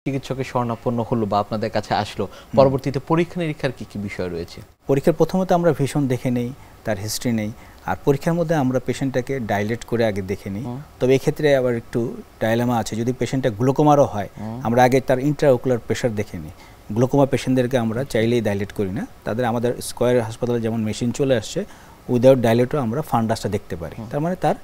চিকিৎসকের শরণাপন্ন হলো বা আপনাদের কাছে আসলো, পরবর্তীতে পরীক্ষা নিরীক্ষার কি কি বিষয় রয়েছে? পরীক্ষার প্রথমত আমরা ভিশন দেখে নেই, তার হিস্ট্রি নেই, আর পরীক্ষার মধ্যে আমরা পেশেন্টটাকে ডাইলেট করে আগে দেখে নিই। তবে এক্ষেত্রে আবার একটু ডাইলেমা আছে, যদি পেশেন্টটা গ্লুকোমারও হয় আমরা আগে তার ইন্ট্রাওকুলার প্রেশার দেখে নিই। গ্লুকোমা পেশেন্টদেরকে আমরা চাইলেই ডাইলেট করি না, তাদের আমাদের স্কয়ার হাসপাতালে যেমন মেশিন চলে আসছে, উইদাউট ডাইলেটও আমরা ফান্ডাসটা দেখতে পারি। তার মানে তার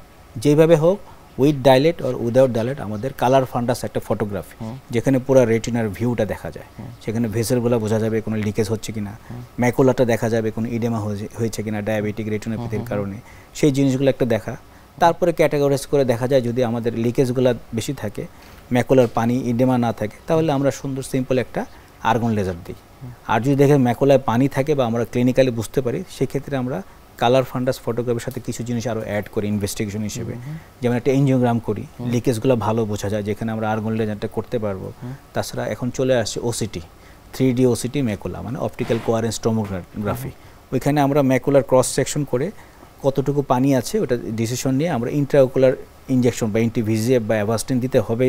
যেভাবে হোক উইথ ডাইলেট আর উইদাউট ডাইলেট আমাদের কালার ফান্ডাস একটা ফটোগ্রাফি, যেখানে পুরো রেটিনার ভিউটা দেখা যায়, সেখানে ভেসেলগুলো বোঝা যাবে কোনো লিকেজ হচ্ছে কিনা, ম্যাকুলাটা দেখা যাবে কোনো ইডেমা হয়েছে কিনা ডায়াবেটিক রেটিনোপ্যাথির কারণে, সেই জিনিসগুলো একটা দেখা। তারপরে ক্যাটাগরাইজ করে দেখা যায় যদি আমাদের লিকেজগুলো বেশি থাকে, ম্যাকুলার পানি ইডেমা না থাকে, তাহলে আমরা সুন্দর সিম্পল একটা আর্গন লেজার দিই। আর যদি দেখে ম্যাকুলায় পানি থাকে বা আমরা ক্লিনিক্যালি বুঝতে পারি, সেক্ষেত্রে আমরা কালার ফান্ডাস ফটোগ্রাফির সাথে কিছু জিনিস আরও অ্যাড করি ইনভেস্টিগেশন হিসেবে। যেমন একটা এনজিওগ্রাম করি, লিকেজগুলো ভালো বোঝা যায়, যেখানে আমরা আর্গন লেজারটা করতে পারবো। তাছাড়া এখন চলে আসছে ওসিটি, 3D ওসিটি ম্যাকুলা, মানে অপটিক্যাল কোয়ারেন্স টমোগ্রাফি। ওইখানে আমরা ম্যাকুলার ক্রস সেকশন করে কতটুকু পানি আছে ওটা ডিসিশন নিয়ে আমরা ইন্ট্রাওকুলার ইনজেকশন বা ইন্টিভিজিএফ বা অ্যাভাস্টিন দিতে হবে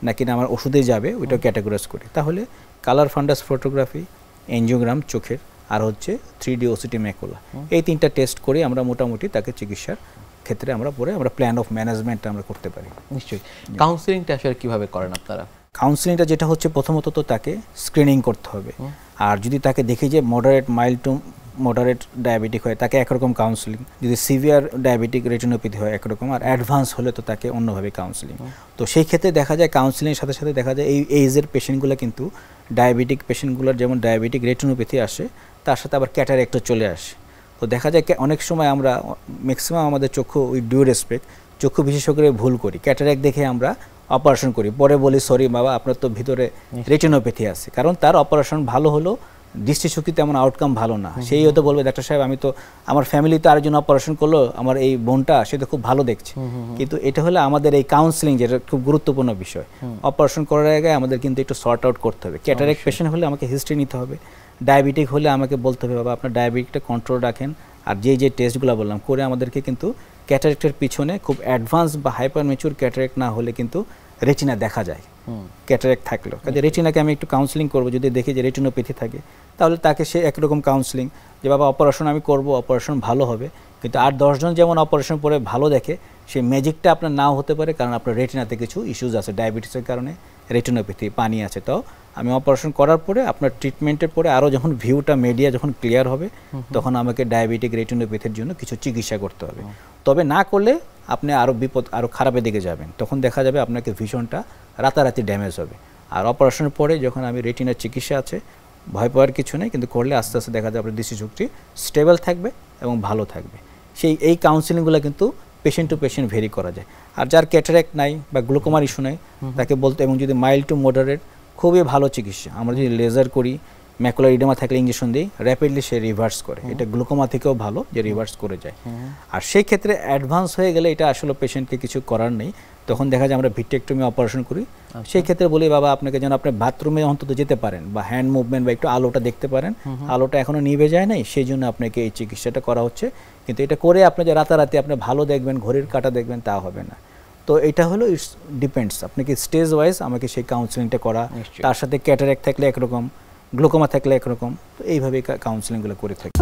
নাকি না আমার ওষুধে যাবে, ওইটাও ক্যাটাগরাইজ করি। তাহলে কালার ফান্ডাস ফটোগ্রাফি, এনজিওগ্রাম চোখের, আর হচ্ছে 3D ওসিটি ম্যাকুলা, এই তিনটা টেস্ট করে আমরা মোটামুটি তাকে চিকিৎসার ক্ষেত্রে আমরা পরে আমরা প্ল্যান অফ ম্যানেজমেন্ট আমরা করতে পারি। নিশ্চয়ই। কাউন্সিলিংটা আসলে কিভাবে করেন আপনারা? কাউন্সিলিংটা যেটা হচ্ছে প্রথমত তো তাকে স্ক্রিনিং করতে হবে। আর যদি তাকে দেখি যে moderate mild to moderate diabetic হয়, তাকে একরকম কাউন্সিলিং, যদি সিভিয়ার ডায়াবেটিক রেটিনোপ্যাথি হয় একরকম, আর অ্যাডভান্স হলে তো তাকে অন্যভাবে কাউন্সিলিং। তো সেই ক্ষেত্রে দেখা যায় কাউন্সিলিংয়ের সাথে সাথে দেখা যায় এই এইজের পেশেন্টগুলো কিন্তু ডায়াবেটিক পেশেন্টগুলোর যেমন ডায়াবেটিক রেটিনোপ্যাথি আসে, তার সাথে আবার ক্যাটারেক্টও চলে আসে। তো দেখা যায় অনেক সময় আমরা ম্যাক্সিমাম আমাদের চক্ষু উইথ ডিউ রেসপেক্ট চক্ষু বিশেষজ্ঞরা ভুল করি, ক্যাটারেক্ট দেখে আমরা অপারেশন করি, পরে বলি সরি বাবা আপনার তো ভিতরে রেটিনোপ্যাথি আছে, কারণ তার অপারেশন ভালো হলো দৃষ্টিশক্তি তেমন আউটকাম ভালো না, সেই হয়তো বলবে ডাক্তার সাহেব আমি তো আমার ফ্যামিলিতে আরেকজন অপারেশন করলো, আমার এই বোনটা সে তো খুব ভালো দেখছে। কিন্তু এটা হলে আমাদের এই কাউন্সিলিং যেটা খুব গুরুত্বপূর্ণ বিষয়, অপারেশন করার আগে আমাদের কিন্তু একটু সর্ট আউট করতে হবে। ক্যাটারেক্ট পেশেন্ট হলে আমাকে হিস্ট্রি নিতে হবে, ডায়াবেটিক হলে আমাকে বলতে হবে বাবা আপনার ডায়াবেটিকটা কন্ট্রোল রাখেন, আর যে টেস্টগুলো বললাম করে আমাদেরকে কিন্তু ক্যাটারেক্টের পিছনে খুব অ্যাডভান্স বা হাইপার ম্যাচিউর ক্যাটারেক্ট না হলে কিন্তু রেটিনা দেখা যায় ক্যাটারেক্ট থাকলেও। কাজে রেটিনাকে আমি একটু কাউন্সিলিং করবো, যদি দেখি যে রেটিনোপ্যাথি থাকে তাহলে তাকে সে একরকম কাউন্সিলিং যে বাবা অপারেশন আমি করব, অপারেশন ভালো হবে, কিন্তু আর 10 জন যেমন অপারেশন পরে ভালো দেখে সেই ম্যাজিকটা আপনার নাও হতে পারে, কারণ আপনার রেটিনাতে কিছু ইস্যুজ আছে, ডায়াবেটিসের কারণে রেটিনোপ্যাথি পানি আছে। তো আমি অপারেশন করার পরে আপনার ট্রিটমেন্টের পরে আরও যখন ভিউটা মিডিয়া যখন ক্লিয়ার হবে তখন আমাকে ডায়াবেটিক রেটিনোপ্যাথির জন্য কিছু চিকিৎসা করতে হবে। তবে না করলে আপনি আরও বিপদ আরও খারাপের দিকে যাবেন, তখন দেখা যাবে আপনাকে ভিশনটা রাতারাতি ড্যামেজ হবে। আর অপারেশনের পরে যখন আমি রেটিনার চিকিৎসা আছে, ভয় পাওয়ার কিছু নেই, কিন্তু করলে আস্তে আস্তে দেখা যাবে আপনার দৃষ্টিশক্তি স্টেবল থাকবে এবং ভালো থাকবে। এই কাউন্সিলিংগুলো কিন্তু পেশেন্ট টু পেশেন্ট ভেরি করা যায়। আর যার ক্যাটারেক্ট নাই বা গ্লুকোমার ইস্যু নাই তাকে বলতে, এবং যদি মাইল্ড টু মডারেট খুবই ভালো চিকিৎসা, আমরা যদি লেজার করি, ম্যাকুলার ইডেমা থাকলে ইঞ্জেকশন দিই, র্যাপিডলি সে রিভার্স করে, এটা গ্লুকোমা থেকেও ভালো যে রিভার্স করে যায়। আর সেই ক্ষেত্রে অ্যাডভান্স হয়ে গেলে এটা আসলে পেশেন্টকে কিছু করার নেই, তখন দেখা যায় আমরা ভিট্রেক্টমি অপারেশন করি। সেই ক্ষেত্রে বলি বাবা আপনাকে যেন আপনি বাথরুমে অন্তত যেতে পারেন বা হ্যান্ড মুভমেন্ট বা একটু আলোটা দেখতে পারেন, আলোটা এখনও নিভে যায় নাই, সেই জন্য আপনাকে এই চিকিৎসাটা করা হচ্ছে। কিন্তু এটা করে আপনি যে রাতারাতি আপনি ভালো দেখবেন, ঘড়ির কাঁটা দেখবেন, তা হবে না। তো এটা হলো ইটস ডিপেন্ডস, আপনাকে স্টেজ ওয়াইজ আমাকে সেই কাউন্সিলিংটা করা, তার সাথে ক্যাটারেক্ট থাকলে একরকম, গ্লুকোমা থাকলে একরকম, তো এইভাবেই কাউন্সিলিংগুলো করে থাকি।